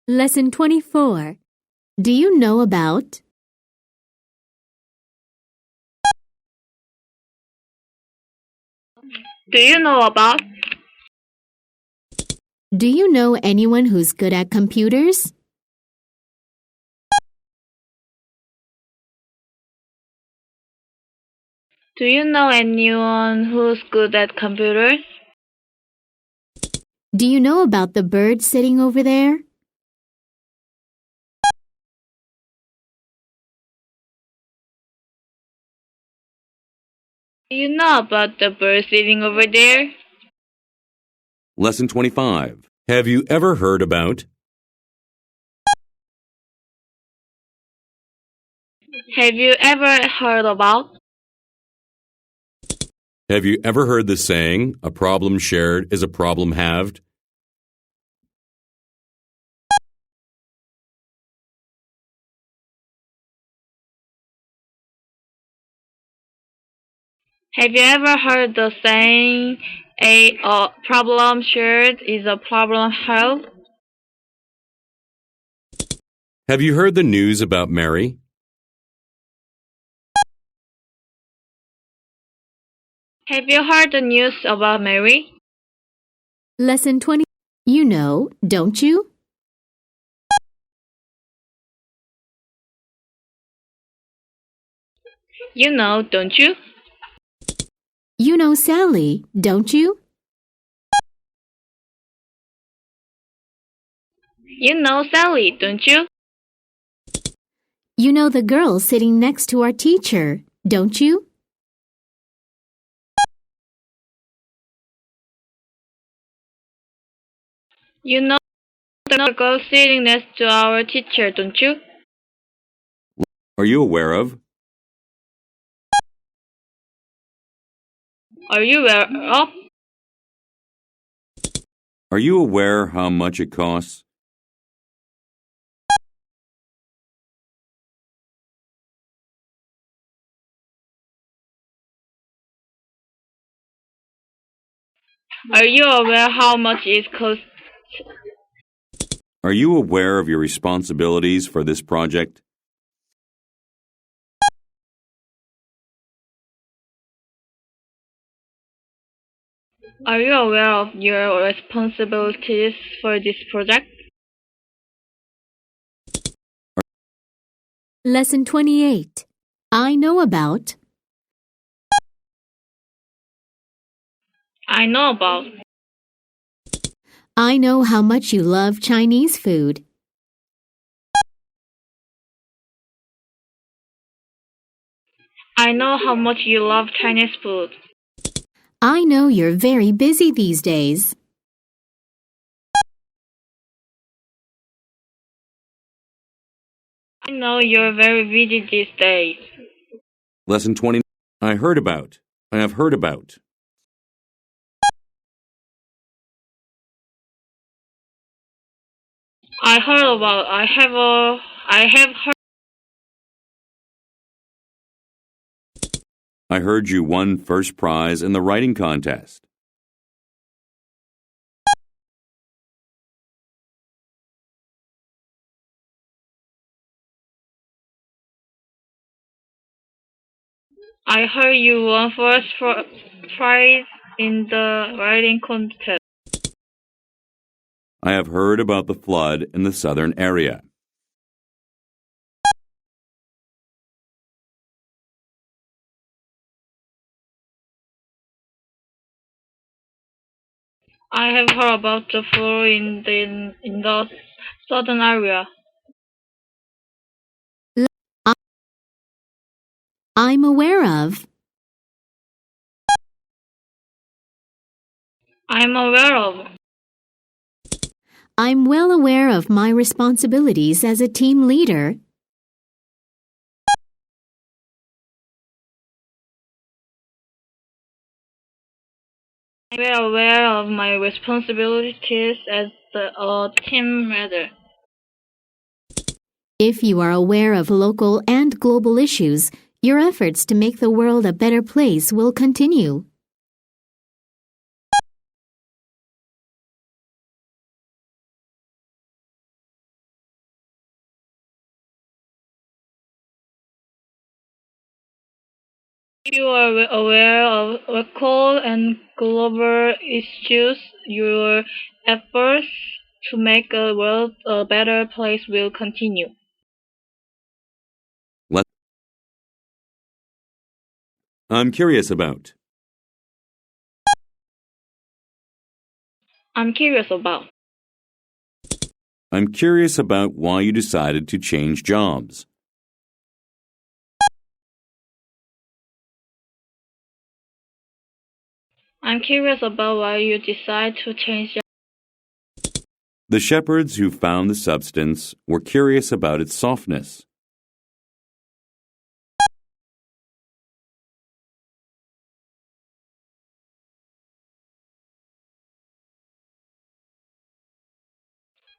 Lesson 24. Do you know about? Do you know about? Do you know anyone who's good at computers? Do you know anyone who's good at computers? Do you know about the bird sitting over there? Do you know about the bird sitting over there? Lesson 25. Have you ever heard about? Have you ever heard about? Have you ever heard the saying, a problem shared is a problem halved? Have you ever heard the saying, a problem shared is a problem halved? Have you heard the news about Mary? Have you heard the news about Mary? Lesson 20. You know, don't you? You know, don't you? You know Sally, don't you? You know Sally, don't you? You know the girl sitting next to our teacher, don't you? You know the girl sitting next to our teacher, don't you? Are you aware of? Are you aware of? Are you aware how much it costs? Are you aware how much it costs? Are you aware of your responsibilities for this project? Are you aware of your responsibilities for this project? Lesson 28. I know about. I know about. I know how much you love Chinese food. I know how much you love Chinese food. I know you're very busy these days. I know you're very busy these days. Lesson 20. I heard about. I have heard about. I heard about. I have heard. I heard you won first prize in the writing contest. I heard you won first prize in the writing contest. I have heard about the flood in the southern area. I have heard about the flood in the southern area. I'm aware of. I'm aware of. I'm well aware of my responsibilities as a team leader. I'm aware of my responsibilities as a team leader. If you are aware of local and global issues, your efforts to make the world a better place will continue. If you are aware of local and global issues, your efforts to make the world a better place will continue. Le- I'm curious about. I'm curious about. I'm curious about why you decided to change jobs. I'm curious about why you decide to change jobs. The shepherds who found the substance were curious about its softness.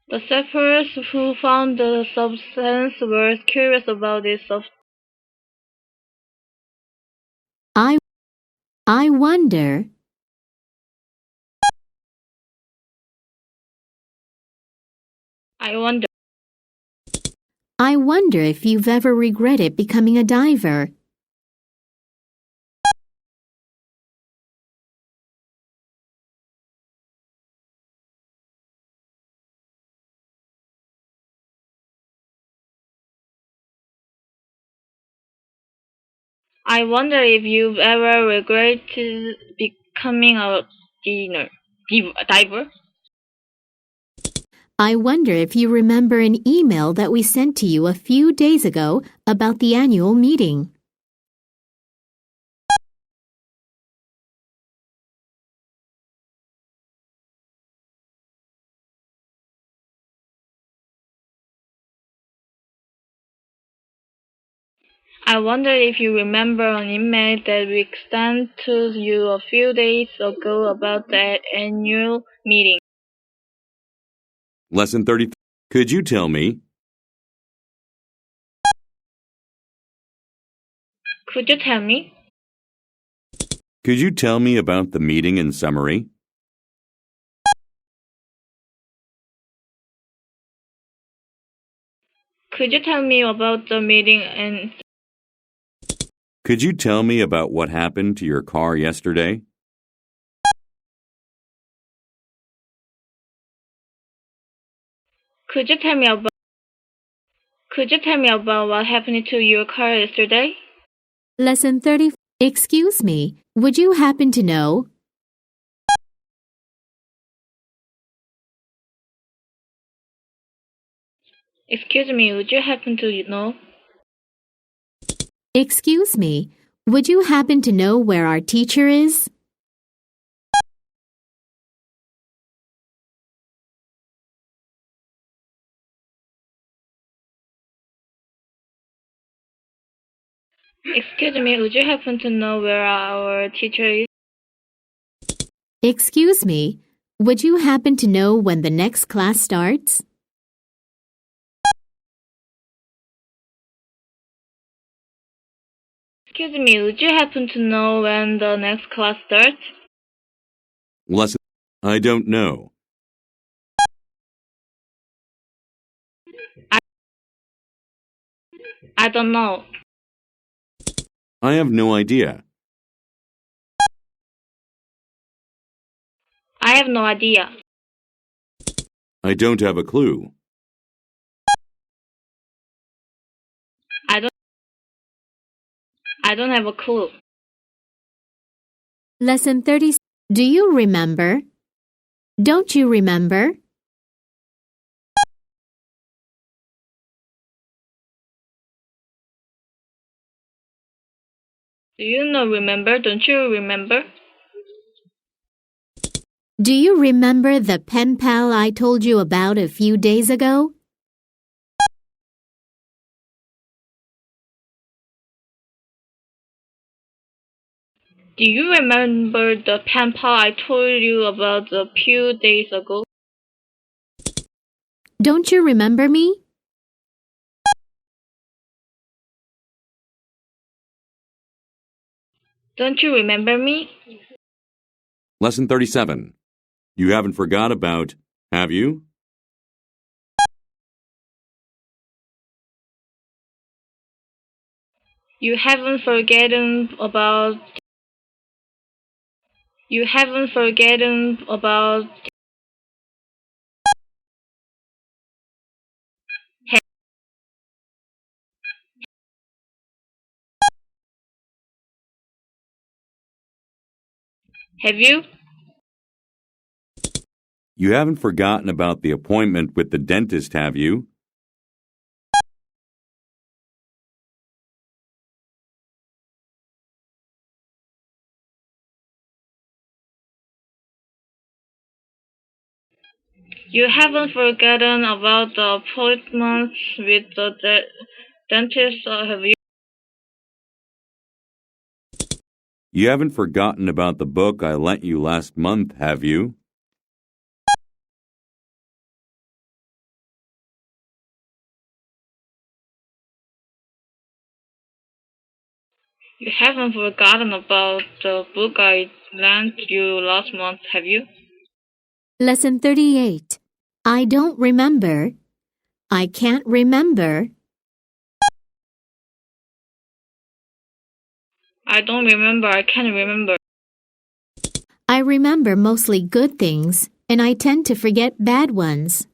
The shepherds who found the substance were curious about its substance. I wonder. I I wonder if you've ever regretted becoming a diver. I wonder if you've ever regretted becoming a diver. I wonder if you remember an email that we sent to you a few days ago about the annual meeting. I wonder if you remember an email that we sent to you a few days ago about that annual meeting. Lesson 30. Could you tell me? Could you tell me? Could you tell me about the meeting in summary? Could you tell me about the meeting and Could you tell me about what happened to your car yesterday? could you tell me about what happened to your car yesterday? Lesson 30. Excuse me, would you happen to know? Excuse me, would you happen to know? Excuse me, would you happen to know where our teacher is? Excuse me, would you happen to know where our teacher is? Excuse me, would you happen to know when the next class starts? Excuse me, would you happen to know when the next class starts? Lesson. I don't know. I don't know. I have no idea. I have no idea. I don't have a clue. I don't have a clue. Lesson 30. Do you remember? Don't you remember? Do you not remember? Don't you remember? Do you remember the pen pal I told you about a few days ago? Do you remember the pen pal I told you about a few days ago? Don't you remember me? Don't you remember me? Lesson 37. You haven't forgot about, have you? You haven't forgotten about you haven't forgotten about have you? You haven't forgotten about the appointment with the dentist, have you? You haven't forgotten about the appointments with the dentist, have you? You haven't forgotten about the book I lent you last month, have you? You haven't forgotten about the book I lent you last month, have you? Lesson 38. I don't remember. I can't remember. I don't remember. I can't remember. I remember mostly good things, and I tend to forget bad ones.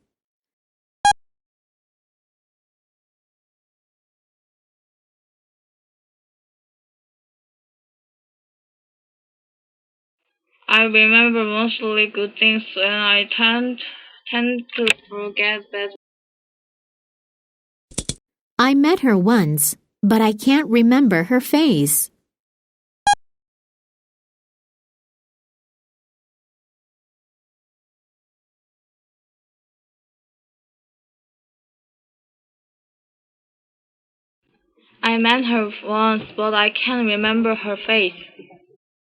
I remember mostly good things, and I tend to forget bad. I met her once, but I can't remember her face. I met her once, but I can't remember her face.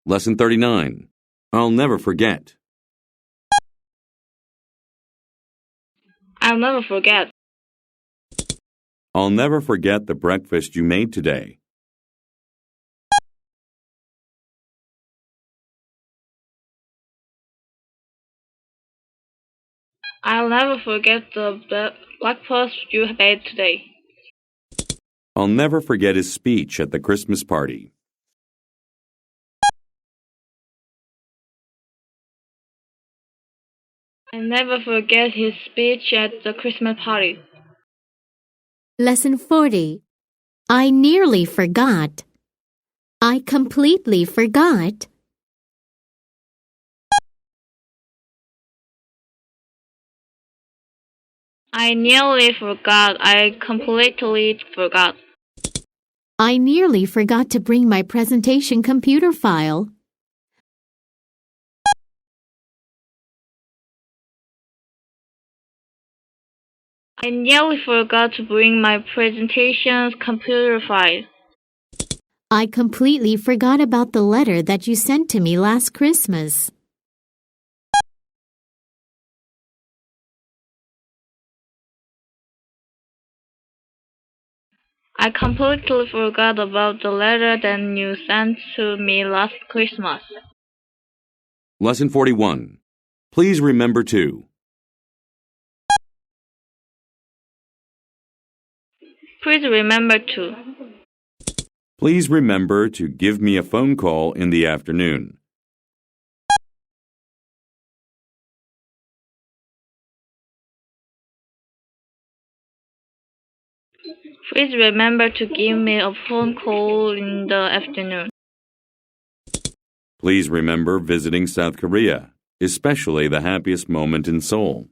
Lesson 39. I'll never forget. I'll never forget. I'll never forget the breakfast you made today. I'll never forget the breakfast you made today. I'll never forget his speech at the Christmas party. I'll never forget his speech at the Christmas party. Lesson 40. I nearly forgot. I completely forgot. I nearly forgot. I completely forgot. I nearly forgot to bring my presentation computer file. I nearly forgot to bring my presentation's computer file. I completely forgot about the letter that you sent to me last Christmas. I completely forgot about the letter that you sent to me last Christmas. Lesson 41. Please remember to. Please remember to. Please remember to give me a phone call in the afternoon. Please remember to give me a phone call in the afternoon. Please remember visiting South Korea, especially the happiest moment in Seoul.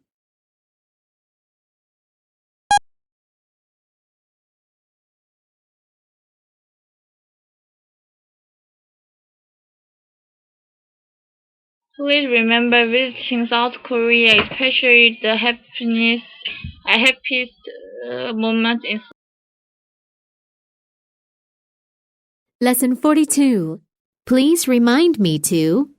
Please remember visiting South Korea, especially the happiest moment in. Lesson 42. Please remind me to.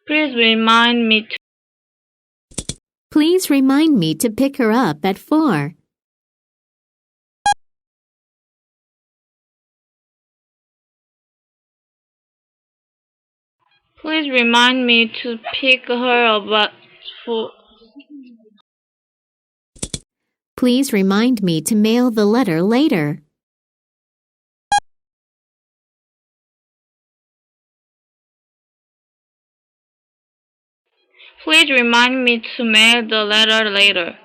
Please remind me to. Please remind me to pick her up at 4. Please remind me to pick her up at 4. Please remind me to mail the letter later. Please remind me to mail the letter later.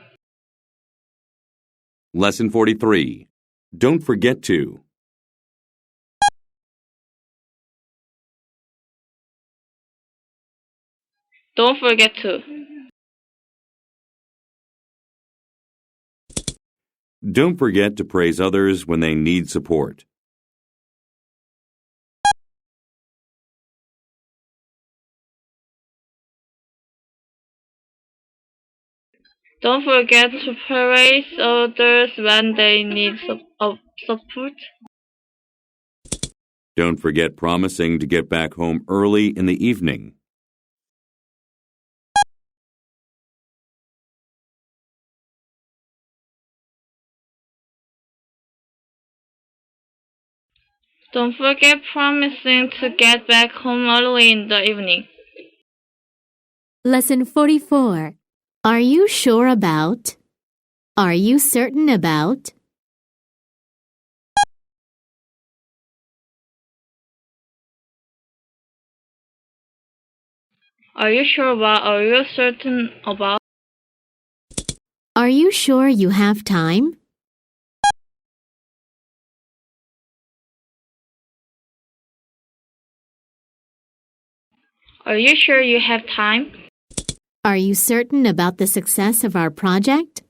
Lesson 43. Don't forget to. Don't forget to. Don't forget to praise others when they need support. Don't forget to praise others when they need support. Don't forget promising to get back home early in the evening. Don't forget promising to get back home early in the evening. Lesson 44. Are you sure about? Are you certain about? Are you sure about? Are you certain about? Are you sure you have time? Are you sure you have time? Are you certain about the success of our project?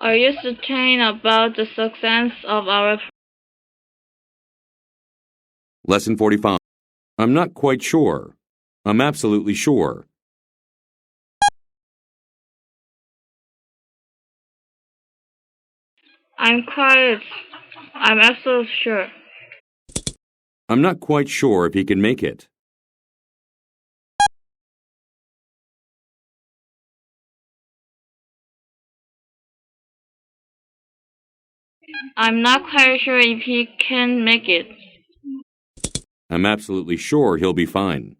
Are you certain about the success of our? Lesson 45. I'm not quite sure. I'm absolutely sure. I'm quiet. I'm absolutely sure. I'm not quite sure if he can make it. I'm not quite sure if he can make it. I'm absolutely sure he'll be fine.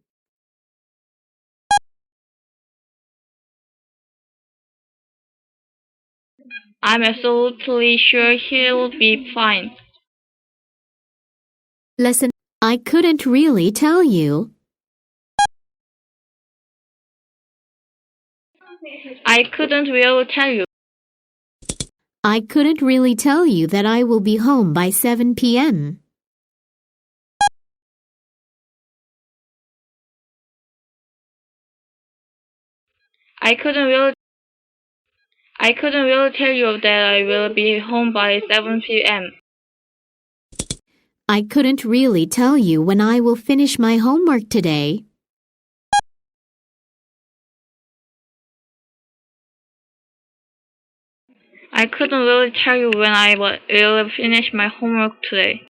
I'm absolutely sure he'll be fine. Lesson. I couldn't really tell you. I couldn't really tell you. I couldn't really tell you that I will be home by 7 p.m. I couldn't really tell you that I will be home by 7 p.m. I couldn't really tell you when I will finish my homework today. I couldn't really tell you when I will finish my homework today.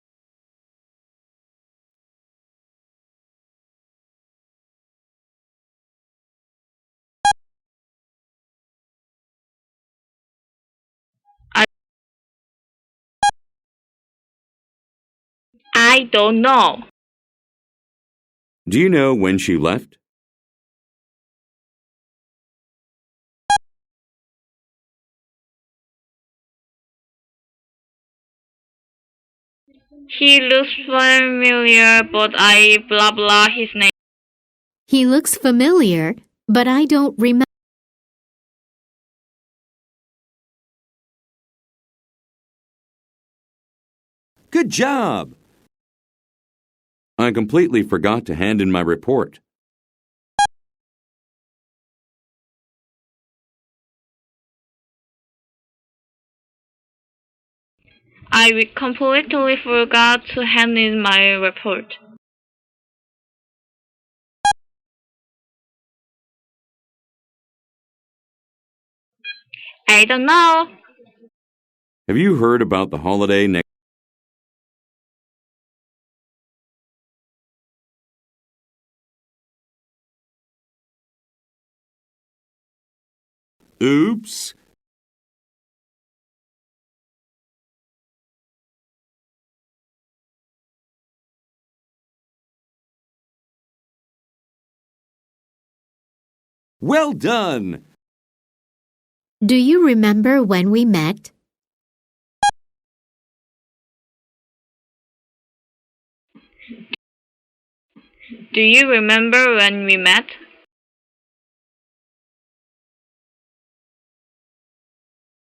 I don't know. Do you know when she left? He looks familiar, but I blah blah his name. He looks familiar, but I don't remember. Good job! I completely forgot to hand in my report. I completely forgot to hand in my report. I don't know. Have you heard about the holiday next Oops. Well done! Do you remember when we met? Do you remember when we met?